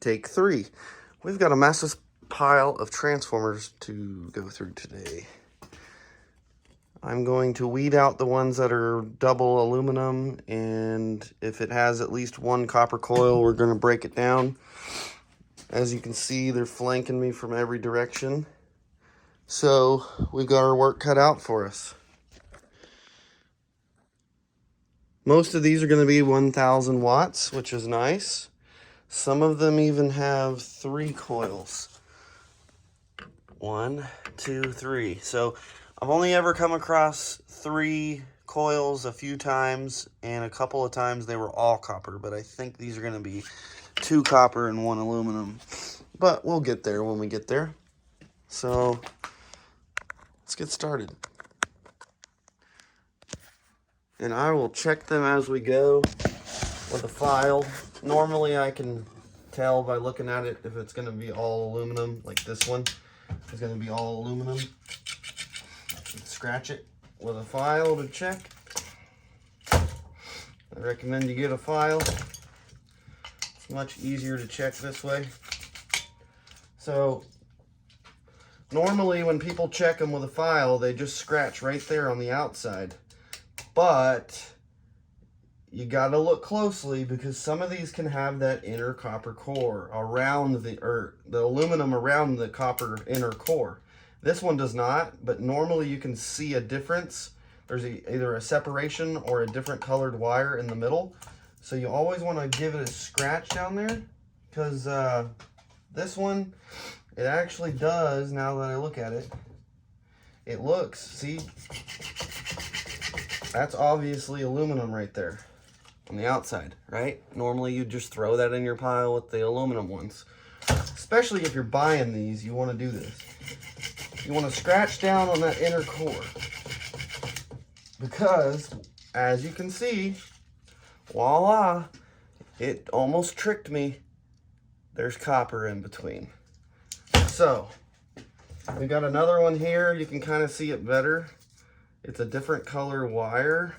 Take 3. We've got a massive pile of transformers to go through today. I'm going to weed out the ones that are double aluminum, and if it has at least one copper coil, we're going to break it down. As you can see, they're flanking me from every direction. So we've got our work cut out for us. Most of these are going to be 1000 watts, which is nice. Some of them even have 3 coils. 1, 2, 3. So I've only ever come across 3 coils a few times, and a couple of times they were all copper, but I think these are going to be 2 copper and 1 aluminum. But we'll get there when we get there. So let's get started. And I will check them as we go with a file. Normally I can tell by looking at it if it's going to be all aluminum, like this one is going to be all aluminum. Scratch it with a file to check. I recommend you get a file. It's much easier to check this way. So normally when people check them with a file, they just scratch right there on the outside. But you gotta look closely because some of these can have that inner copper core around the aluminum around the copper inner core. This one does not, but normally you can see a difference. There's either a separation or a different colored wire in the middle. So you always want to give it a scratch down there, because this one, it actually does, now that I look at it, it looks, see, that's obviously aluminum right there on the outside, right? Normally you just throw that in your pile with the aluminum ones. Especially if you're buying these, you want to do this. You want to scratch down on that inner core, because as you can see, voila, it almost tricked me. There's copper in between. So we got another one here. You can kind of see it better. It's a different color wire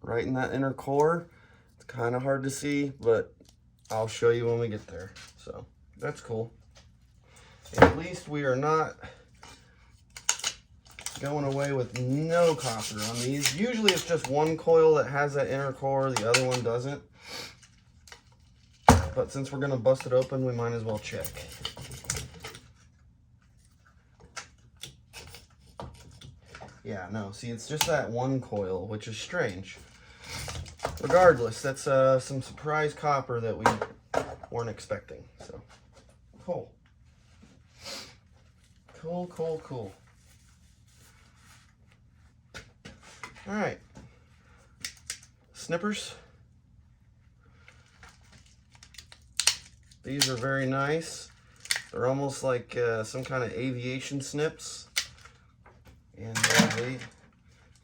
right in that inner core. It's kind of hard to see, but I'll show you when we get there. So that's cool. At least we are not going away with no copper on these. Usually it's just one coil that has that inner core, the other one doesn't. But since we're going to bust it open, we might as well check. Yeah, no, see, it's just that one coil, which is strange. Regardless, that's some surprise copper that we weren't expecting. So, cool. Cool. All right, snippers. These are very nice. They're almost like some kind of aviation snips. And they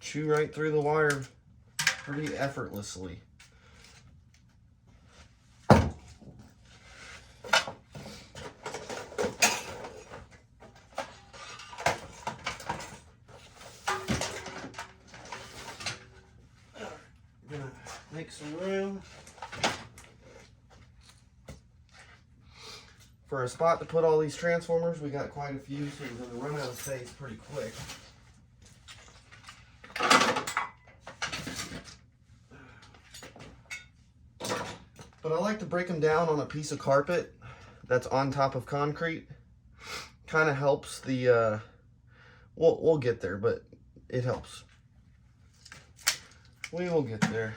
chew right through the wire pretty effortlessly. I'm gonna make some room for a spot to put all these transformers. We got quite a few, so we're gonna run out of space pretty quick. But I like to break them down on a piece of carpet that's on top of concrete. Kind of helps the, we'll get there, but it helps. We will get there.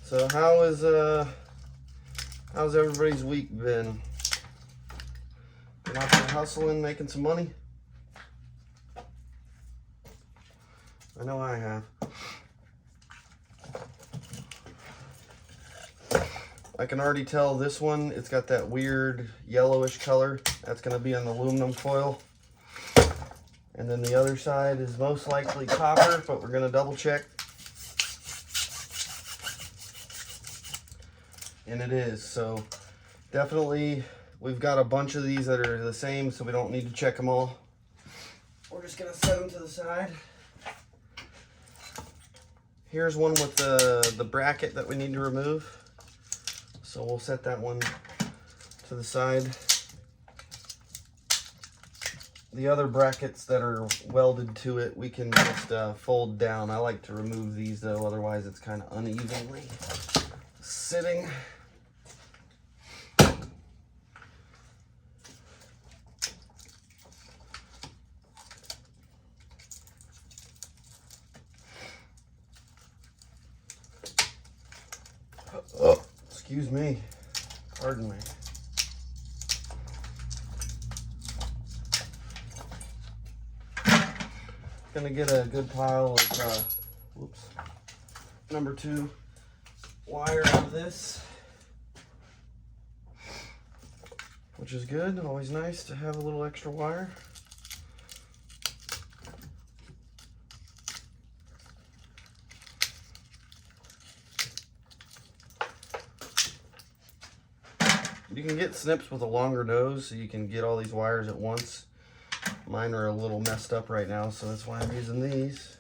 So how's everybody's week been? Been out there hustling, making some money? I know I have. I can already tell this one, it's got that weird yellowish color. That's going to be an aluminum foil. And then the other side is most likely copper, but we're going to double check. And it is. So definitely we've got a bunch of these that are the same, so we don't need to check them all. We're just going to set them to the side. Here's one with the bracket that we need to remove. So we'll set that one to the side. The other brackets that are welded to it, we can just fold down. I like to remove these though, otherwise it's kind of unevenly sitting. Oh, excuse me. Pardon me. Gonna get a good pile of number 2 wire out of this, which is good. Always nice to have a little extra wire. You can get snips with a longer nose, so you can get all these wires at once. Mine are a little messed up right now, so that's why I'm using these.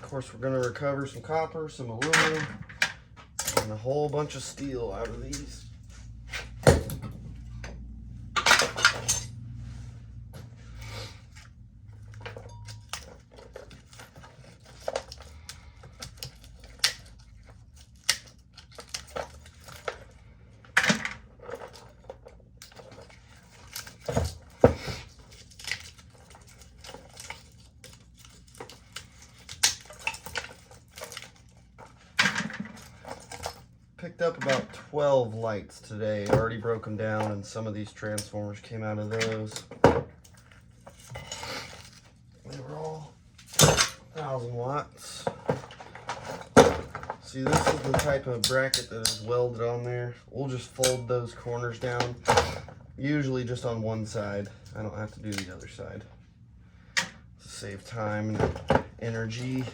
Of course, we're going to recover some copper, some aluminum, and a whole bunch of steel out of these. Picked up about 12 lights today. Already broke them down, and some of these transformers came out of those. They were all 1,000 watts. See, this is the type of bracket that is welded on there. We'll just fold those corners down, usually just on one side. I don't have to do the other side to save time and energy.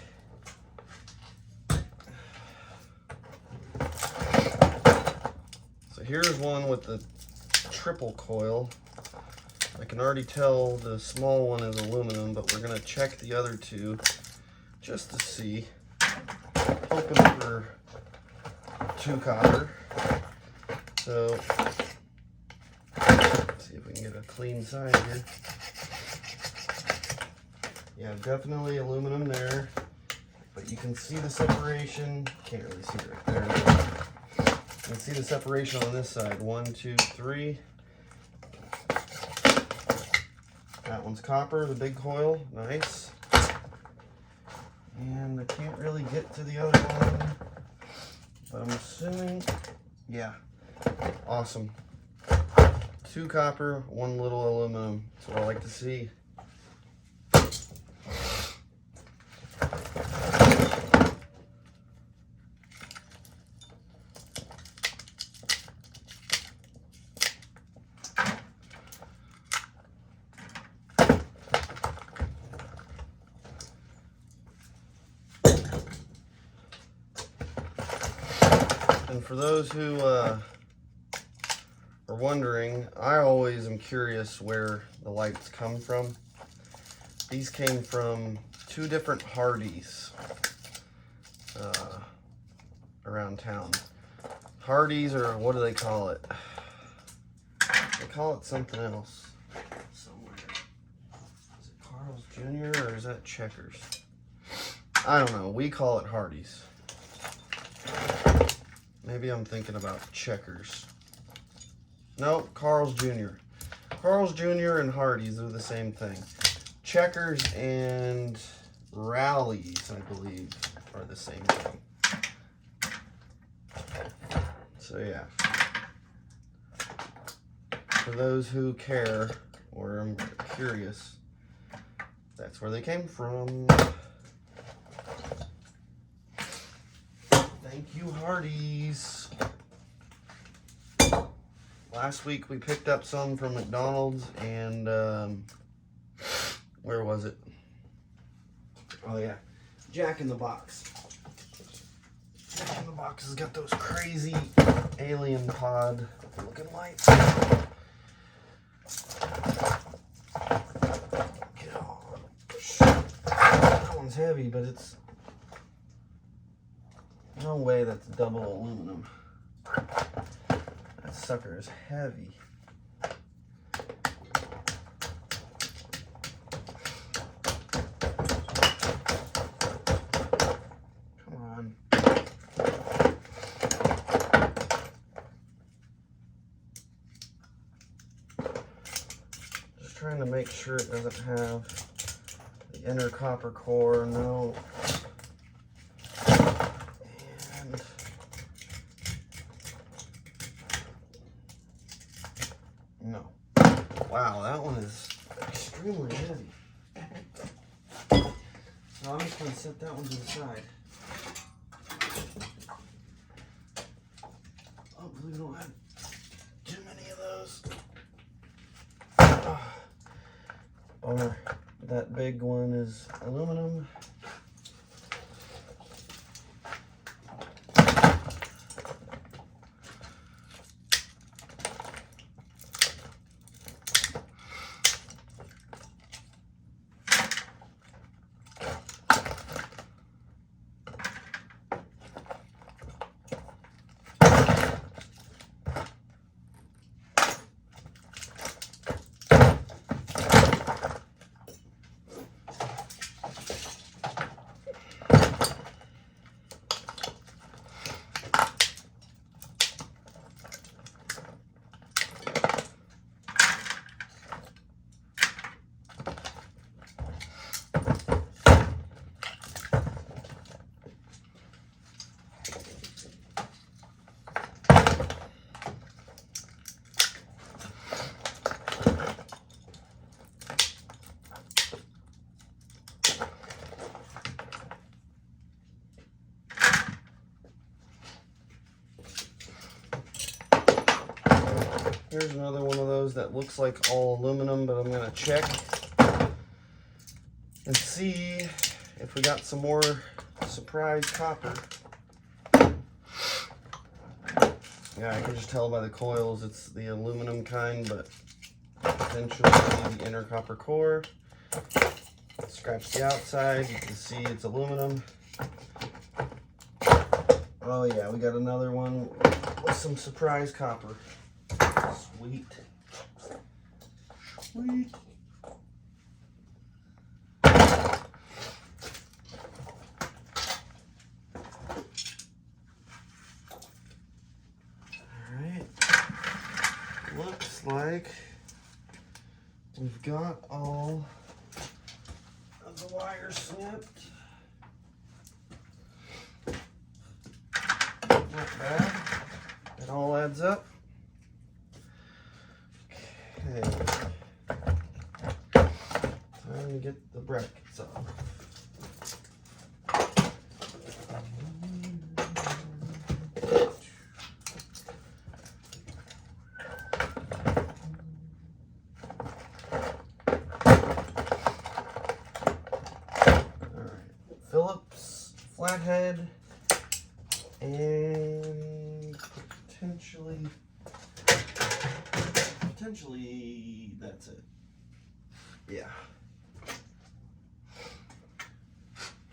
Here's one with the triple coil. I can already tell the small one is aluminum, but we're going to check the other two just to see. Hoping for 2 copper. So, let's see if we can get a clean side here. Yeah, definitely aluminum there, but you can see the separation. Can't really see it right there. You can see the separation on this side. 1, 2, 3. That one's copper, the big coil. Nice. And I can't really get to the other one, but I'm assuming, yeah. Awesome. 2 copper, 1 little aluminum. That's what I like to see. And for those who are wondering, I always am curious where the lights come from. These came from 2 different Hardys around town. Hardys, or what do they call it? They call it something else somewhere. Is it Carl's Jr. or is that Checkers? I don't know. We call it Hardys. Maybe I'm thinking about Checkers. No, Carl's Jr. Carl's Jr. and Hardee's are the same thing. Checkers and Rally's, I believe, are the same thing. So yeah. For those who care or are curious, that's where they came from. Thank you, Hardee's. Last week we picked up some from McDonald's and where was it? Oh yeah, Jack in the Box. Jack in the Box has got those crazy alien pod looking lights. Get on. That one's heavy, but it's no way that's double aluminum. That sucker is heavy. Come on. Just trying to make sure it doesn't have the inner copper core. No. No. Wow, that one is extremely heavy. So I'm just going to set that one to the side. Hopefully we don't have too many of those. Bummer. That big one is aluminum. Here's another one of those that looks like all aluminum, but I'm going to check and see if we got some more surprise copper. Yeah, I can just tell by the coils it's the aluminum kind, but potentially the inner copper core. Scratch the outside, you can see it's aluminum. Oh yeah, we got another one with some surprise copper. Sweet. Sweet. Alright. Looks like we've got all of the wires snipped. Not bad. It all adds up. Okay. Time to get the brackets off. Phillips, flathead, and potentially that's it. Yeah.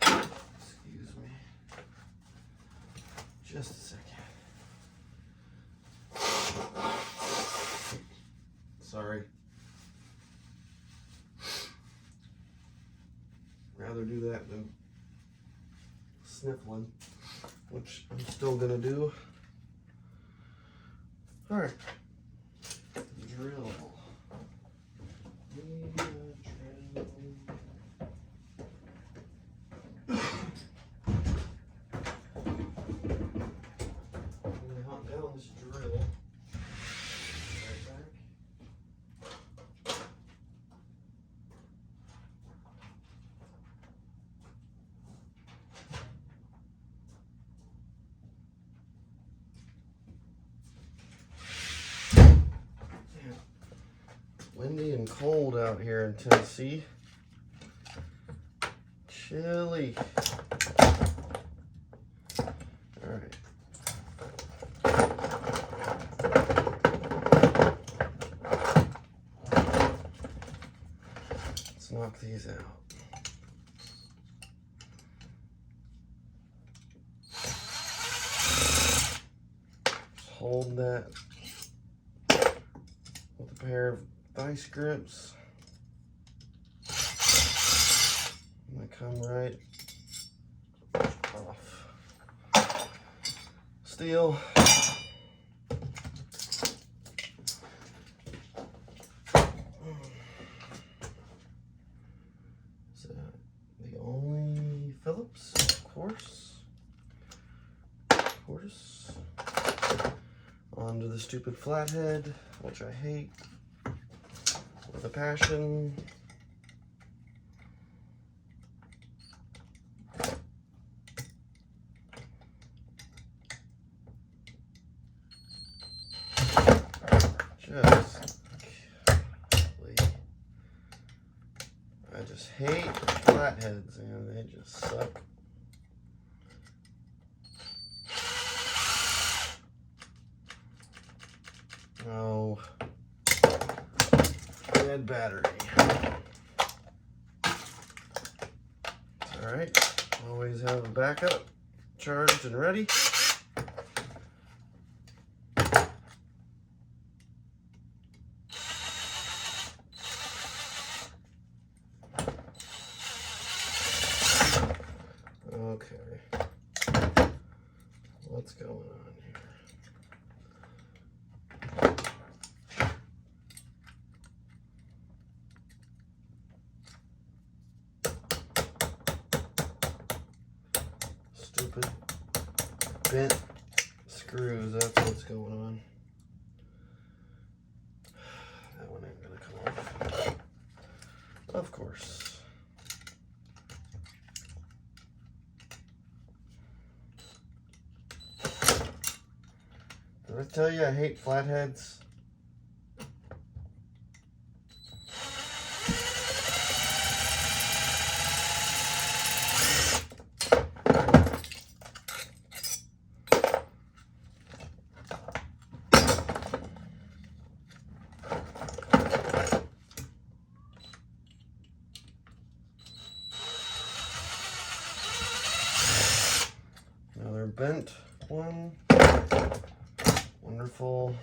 Excuse me. Just a second. Sorry. Rather do that than sniffling, which I'm still gonna do. All right, drill. I'm gonna hunt down this drill. Right back. windy and cold out here in Tennessee. Chilly. All right. Let's knock these out. Just hold that with a pair of vice grips. And they come right off. Steel. Is that the only Phillips? Of course. Of course. Onto the stupid flathead, which I hate with a passion. I just hate flatheads, and they just suck. Oh, dead battery. All right, always have a backup charged and ready. Okay, what's going on here? Stupid bent screws, that's what's going on. That one ain't gonna come off. Of course. Did I tell you I hate flatheads? Another bent one. Wonderful.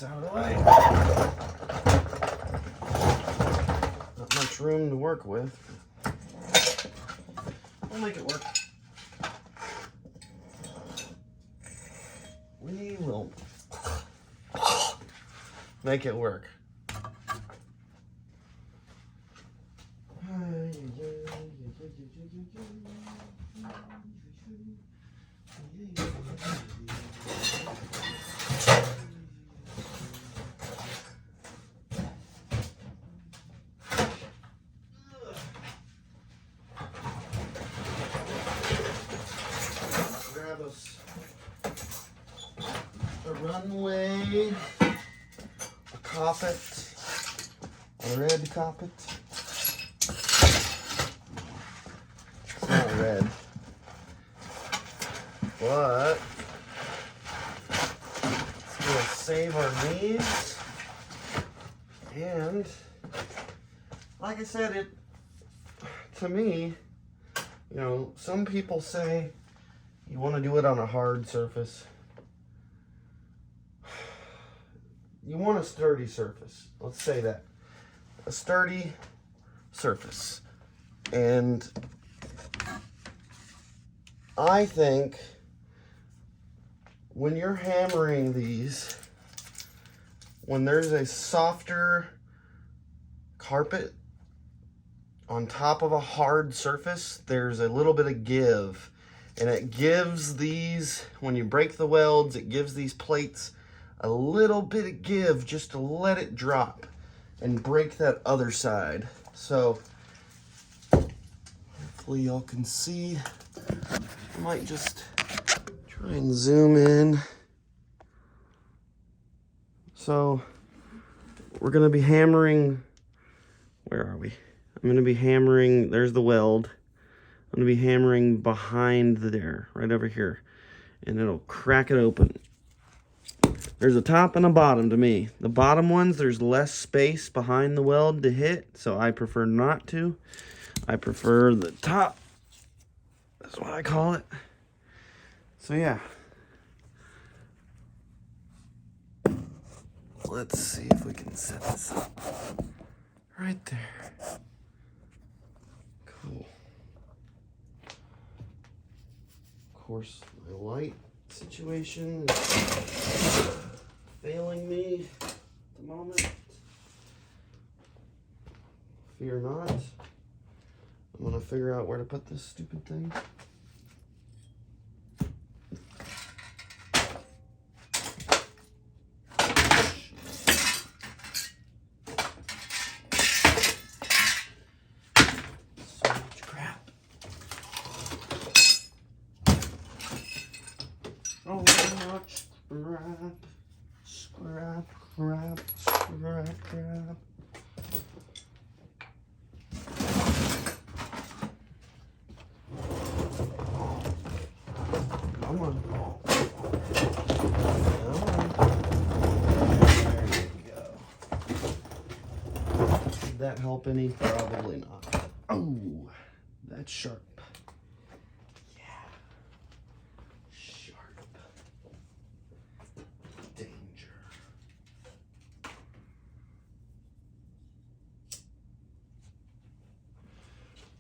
out of the way. Not much room to work with. We'll make it work. We will make it work. Grab us a runway, a carpet, a red carpet. It's not red, but it's gonna save our knees. And like I said, it to me, you know, some people say you want to do it on a hard surface. You want a sturdy surface. Let's say that. A sturdy surface. And I think when you're hammering these, when there's a softer carpet on top of a hard surface, there's a little bit of give. And it gives these, when you break the welds, it gives these plates a little bit of give just to let it drop and break that other side. So hopefully y'all can see. I might just try and zoom in. So we're gonna be hammering, where are we? I'm gonna be hammering, there's the weld. I'm gonna be hammering behind there, right over here, and it'll crack it open. There's a top and a bottom to me. The bottom ones, there's less space behind the weld to hit, so I prefer not to. I prefer the top. That's what I call it. So yeah. Let's see if we can set this up. Right there. Cool. Of course, my light situation is failing me at the moment. Fear not. I'm gonna figure out where to put this stupid thing. So much crap. So much crap. Come on. There you go. Did that help any? Probably not. Oh, that's sharp. Yeah. Sharp. Danger.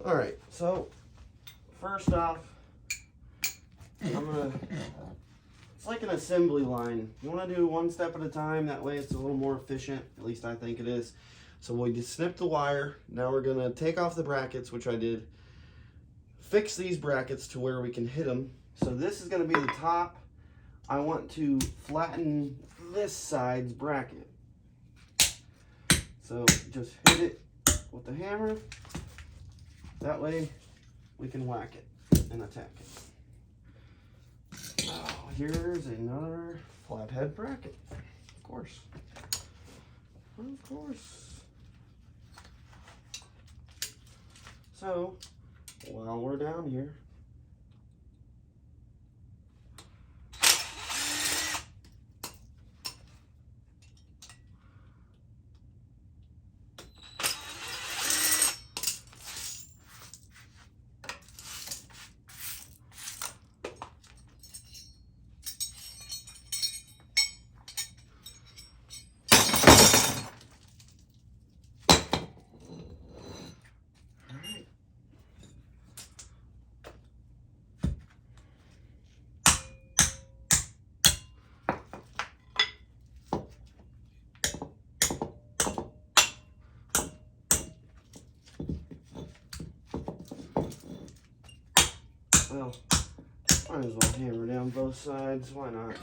All right, so first off, it's like an assembly line. You want to do one step at a time. That way it's a little more efficient. At least I think it is. So we just snip the wire. Now we're going to take off the brackets, which I did. Fix these brackets to where we can hit them. So this is going to be the top. I want to flatten this side's bracket. So just hit it with the hammer. That way we can whack it and attack it. Oh, here's another flathead bracket. Of course. Of course. So, while we're down here, so might as well hammer down both sides. Why not?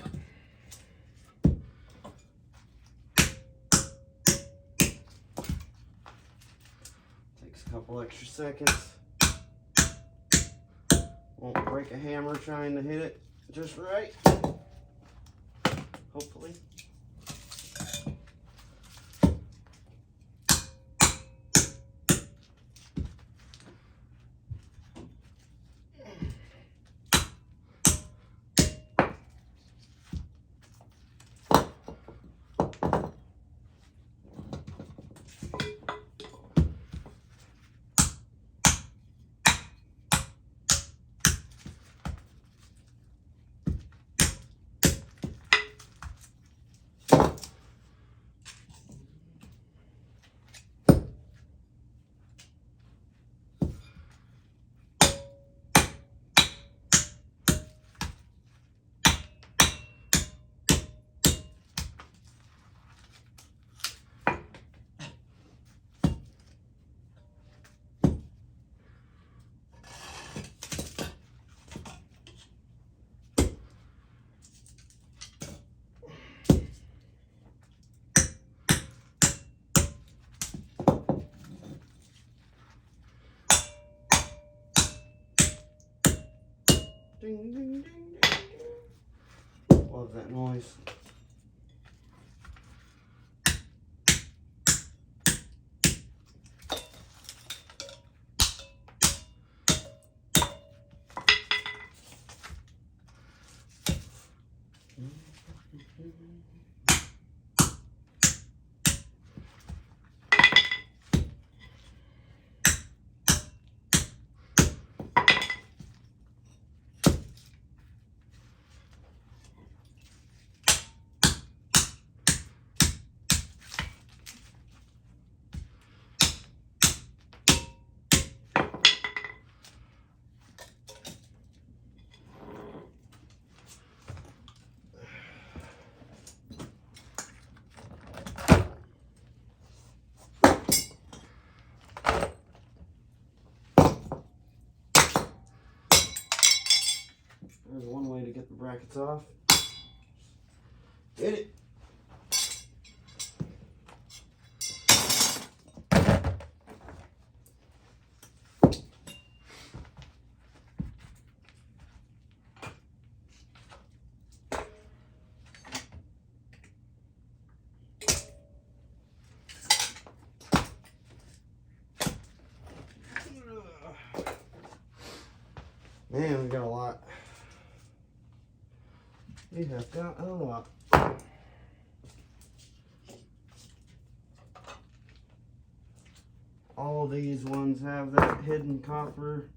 Takes a couple extra seconds. Won't break a hammer trying to hit it just right. Hopefully. Ding, ding, ding, ding, ding. Love that noise. There's one way to get the brackets off. Hit it. Man, we got a lot. We have got a lot. All these ones have that hidden copper.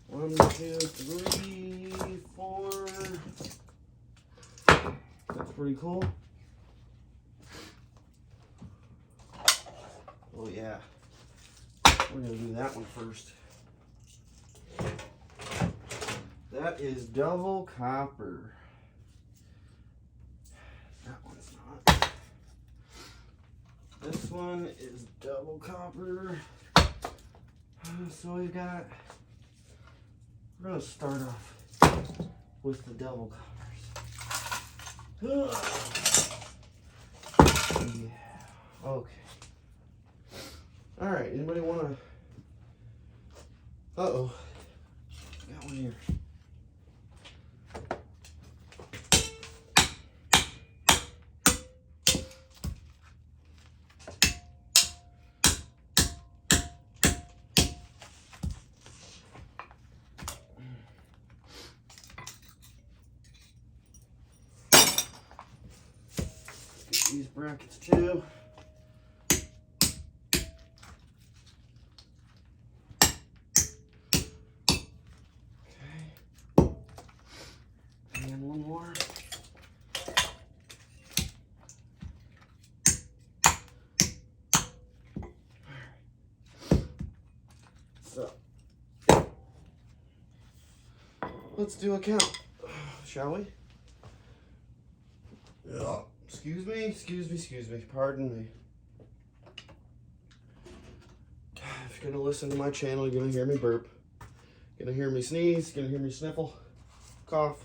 1, 2, 3, 4. That's pretty cool. Oh yeah. We're gonna do that one first. That is double copper. That one's not. This one is double copper. So we've got, we're gonna start off with the double coppers. Yeah, okay. All right, anybody wanna, uh-oh, got one here. These brackets too. Okay. And one more. So let's do a count, shall we? Yeah. Excuse me, pardon me. If you're gonna listen to my channel, you're gonna hear me burp. Gonna hear me sneeze, gonna hear me sniffle, cough,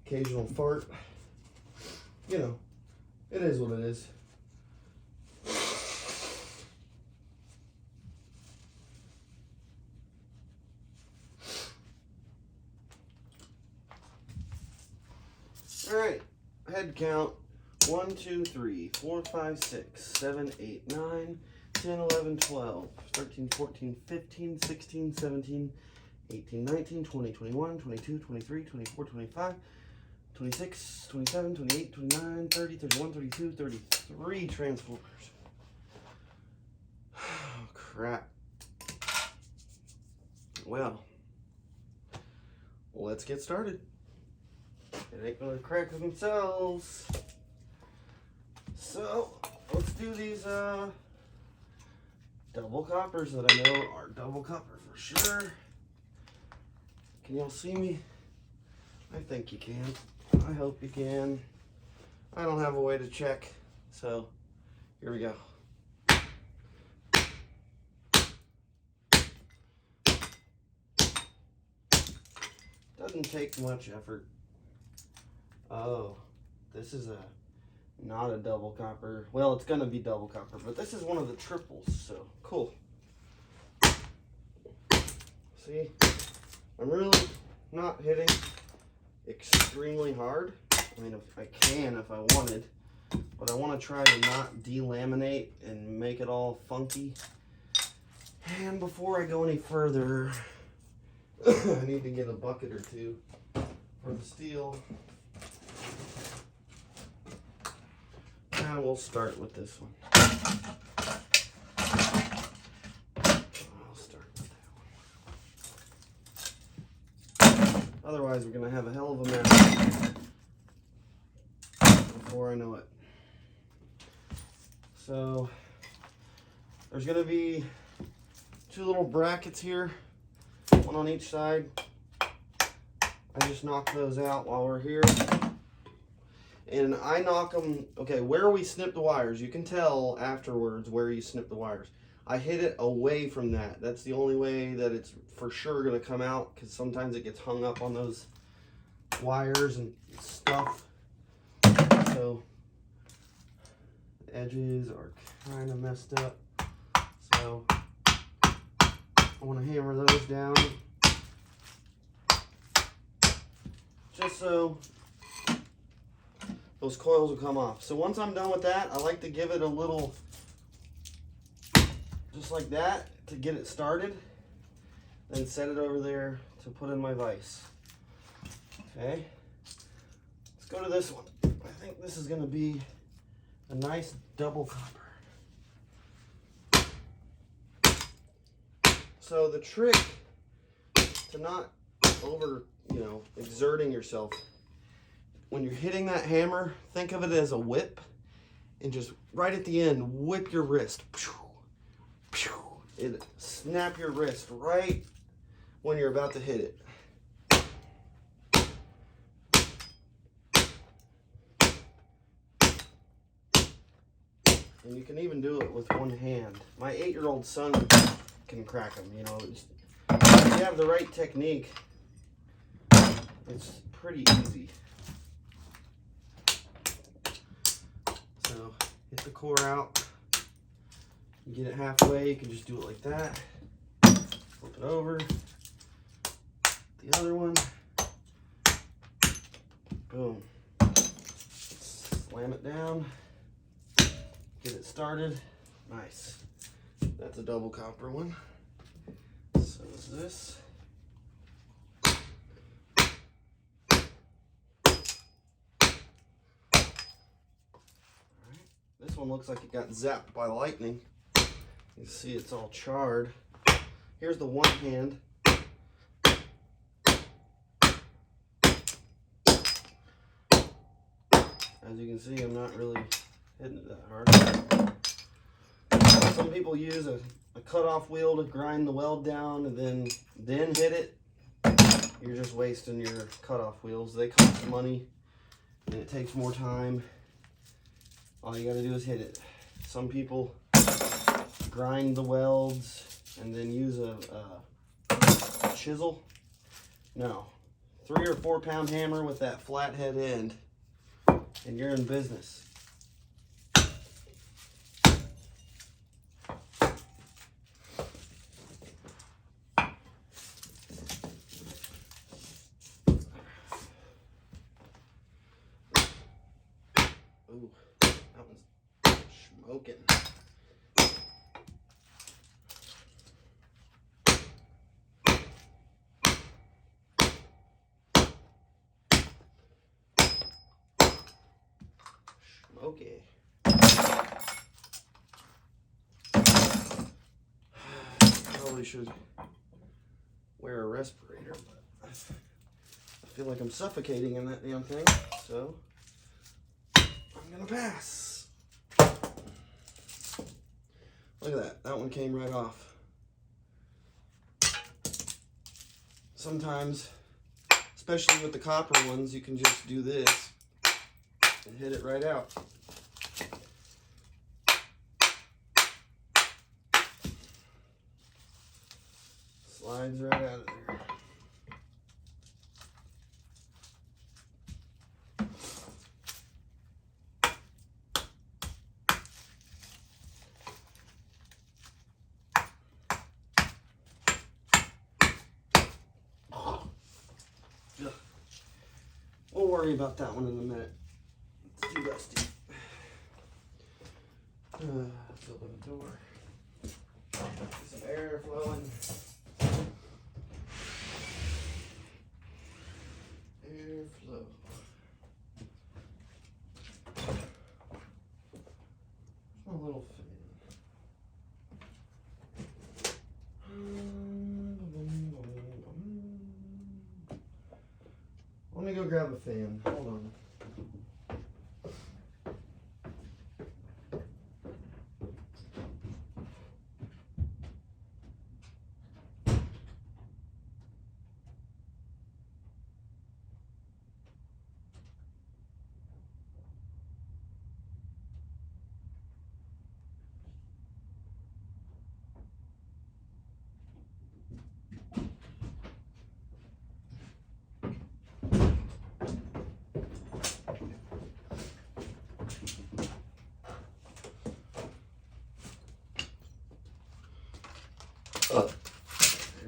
occasional fart. You know, it is what it is. All right, head count. 1, 2, 3, 4, 5, 6, 7, 8, 9, 10, 11, 12, 13, 14, 15, 16, 17, 18, 19, 20, 21, 22, 23, 24, 25, 26, 27, 28, 29, 30, 31, 32, 33 transformers. Oh, crap. Well, let's get started. It ain't gonna crack themselves. So, let's do these double coppers that I know are double copper for sure. Can y'all see me? I think you can. I hope you can. I don't have a way to check, so here we go. Doesn't take much effort. Oh, this is not a double copper. Well, it's gonna be double copper, but this is one of the triples, so cool. See, I'm really not hitting extremely hard. I mean, if I can, if I wanted, but I want to try to not delaminate and make it all funky. And before I go any further, I need to get a bucket or two for the steel. Now we'll start with this one. I'll start with that one. Otherwise, we're going to have a hell of a mess before I know it. So, there's going to be 2 little brackets here, one on each side. I just knocked those out while we're here. And I knock them, okay, where we snip the wires, you can tell afterwards where you snip the wires. I hit it away from that. That's the only way that it's for sure going to come out, because sometimes it gets hung up on those wires and stuff. So, the edges are kind of messed up. So, I want to hammer those down. Just so those coils will come off. So once I'm done with that, I like to give it a little, just like that, to get it started. Then set it over there to put in my vise. Okay. Let's go to this one. I think this is going to be a nice double copper. So the trick to not exerting yourself, when you're hitting that hammer, think of it as a whip, and just right at the end, whip your wrist. Snap your wrist right when you're about to hit it. And you can even do it with one hand. My 8-year-old son can crack them, you know. If you have the right technique, it's pretty easy. So, hit the core out. You get it halfway, you can just do it like that. Flip it over. The other one. Boom. Slam it down. Get it started. Nice. That's a double copper one. So is this. This one looks like it got zapped by lightning. You can see it's all charred. Here's the one hand. As you can see, I'm not really hitting it that hard. Some people use a cut-off wheel to grind the weld down and then hit it. You're just wasting your cut-off wheels. They cost money and it takes more time. All you gotta do is hit it. Some people grind the welds and then use a chisel. No. 3 or 4 pound hammer with that flathead end, and you're in business. Ooh, that one's smoking. Smoky. Probably should wear a respirator, but I feel like I'm suffocating in that damn thing, so I'm gonna pass. Look at that. That one came right off. Sometimes, especially with the copper ones, you can just do this and hit it right out. Slides right out of there. We'll worry about that one in a minute. It's too dusty. Let's open the door. Get some air flowing. Airflow. My little fan. Let me go grab a fan. Hold on.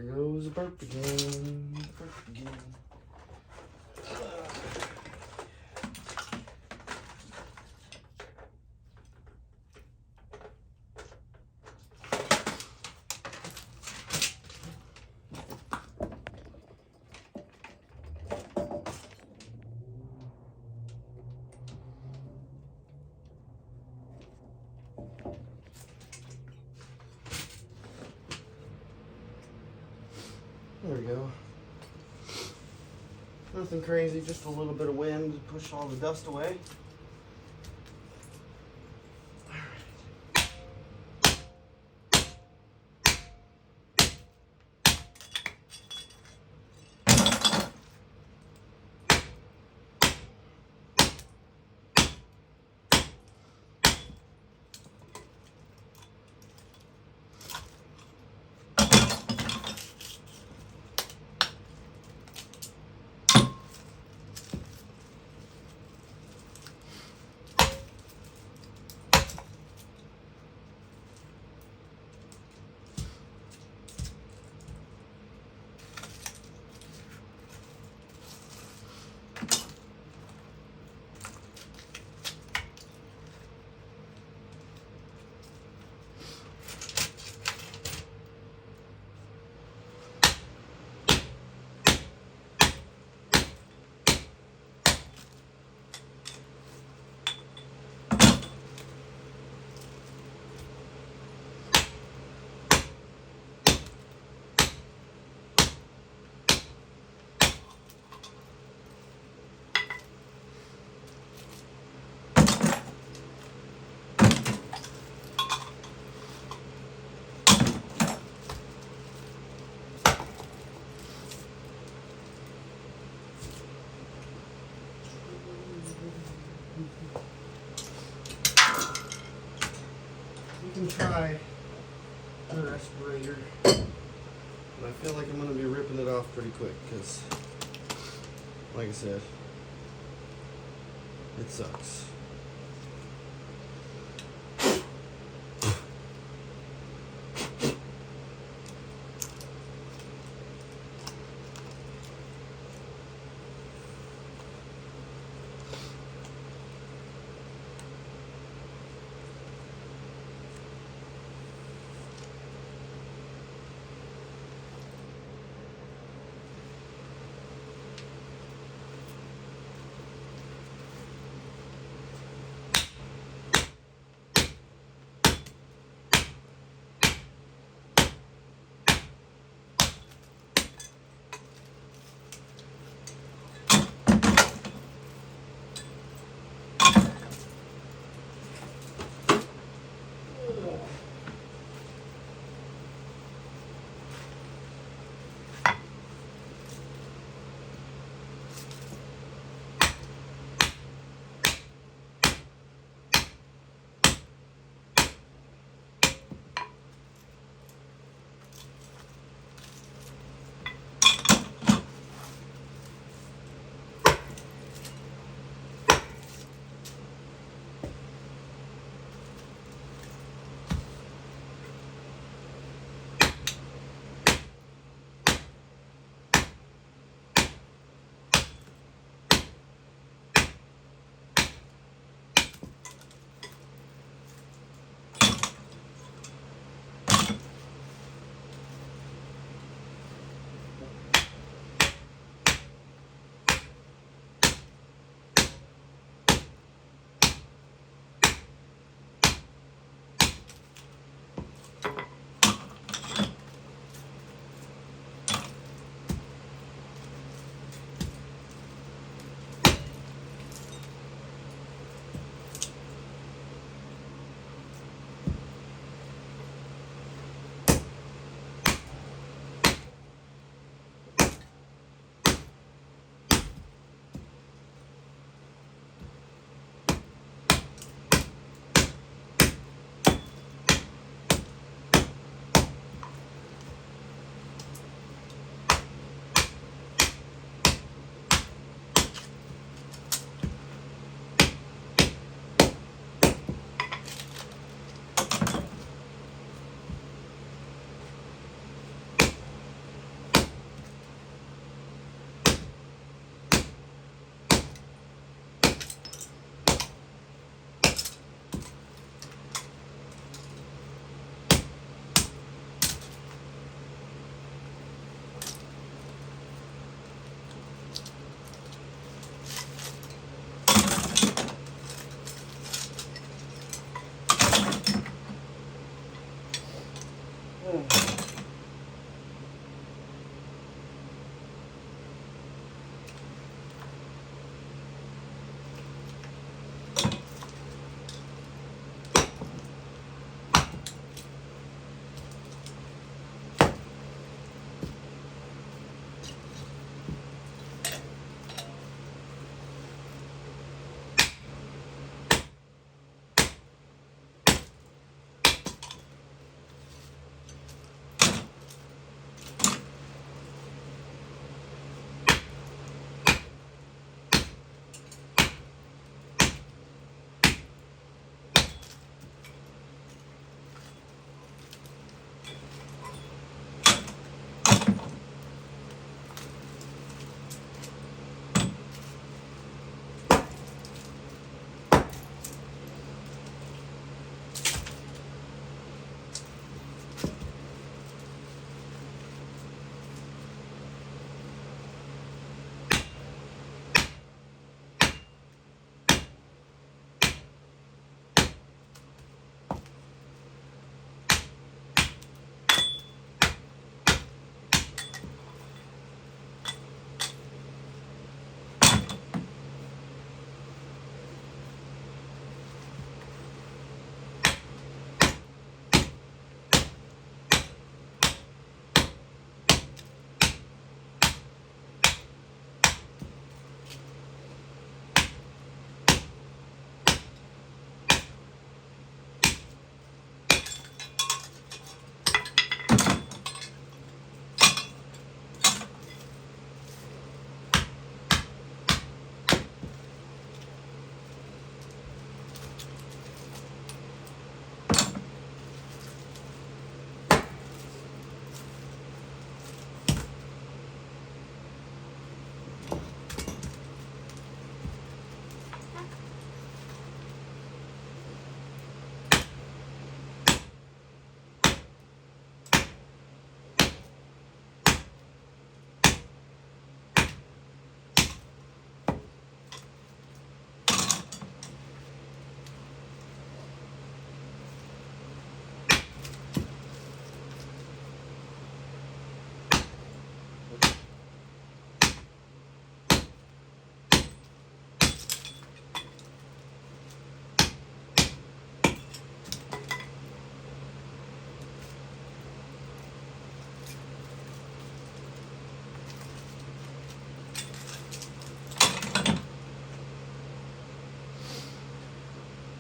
There goes a burp again. Burp again. There we go. Nothing crazy, just a little bit of wind to push all the dust away. You can try the respirator. But I feel like I'm going to be ripping it off pretty quick because, like I said, it sucks.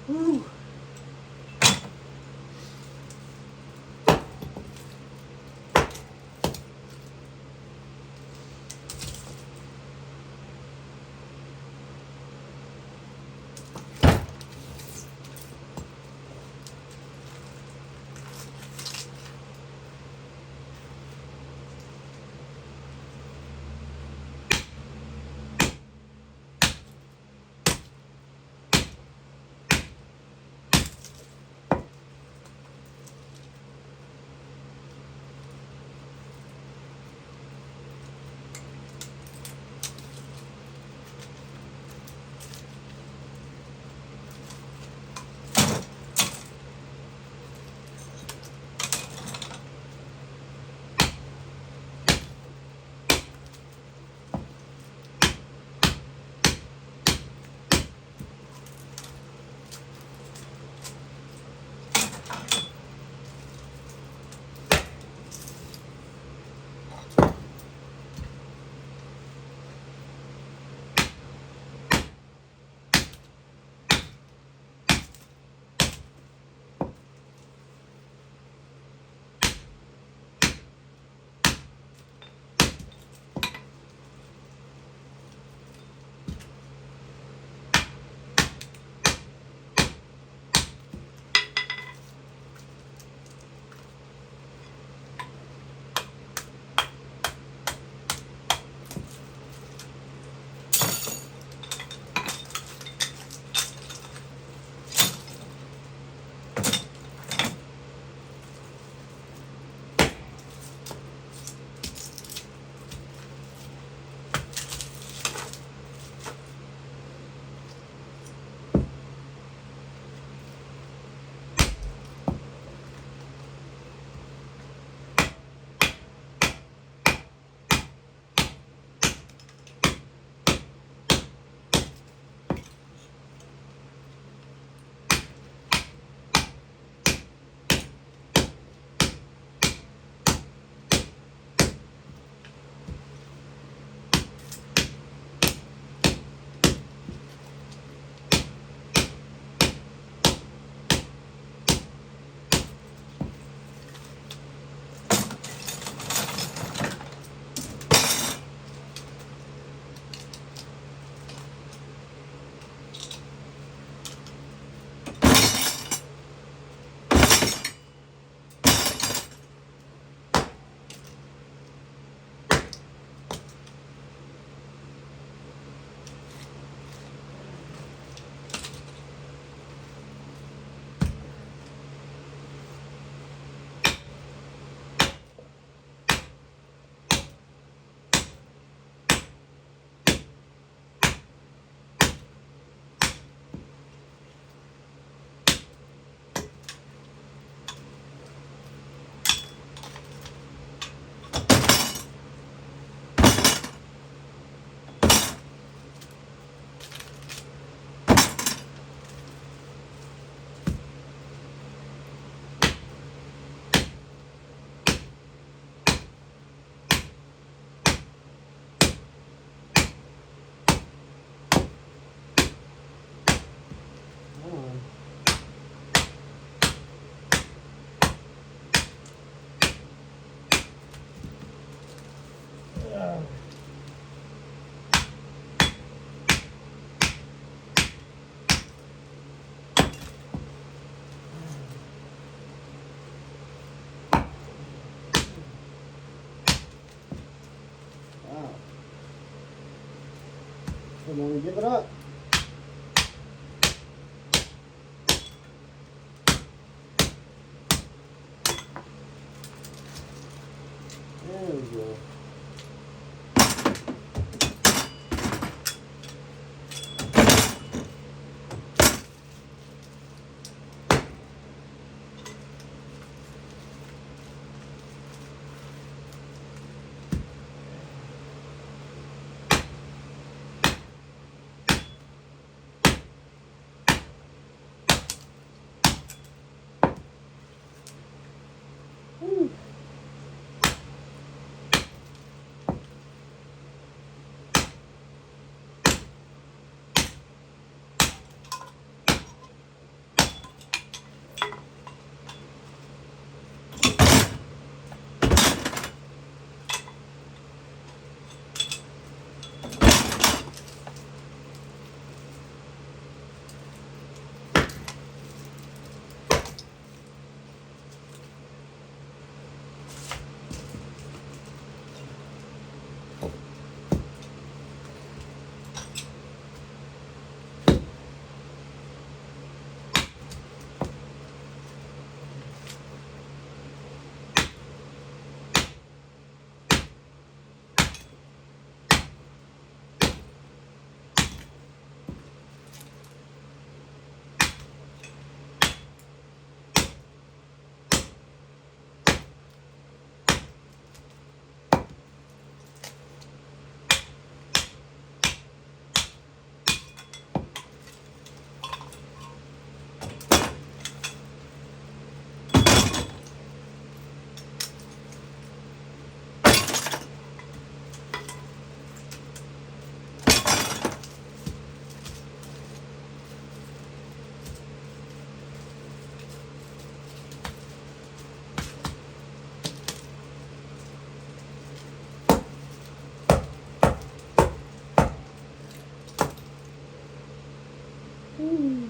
Whew. Come on, give it up. There we go. Ooh.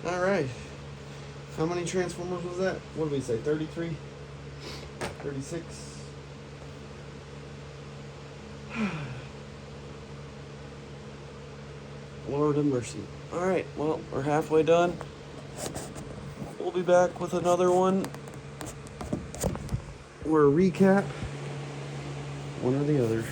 All right. How many Transformers was that? What did we say? 33? 36? Lord have mercy. All right. Well, we're halfway done. We'll be back with another one. Or a recap. One or the other.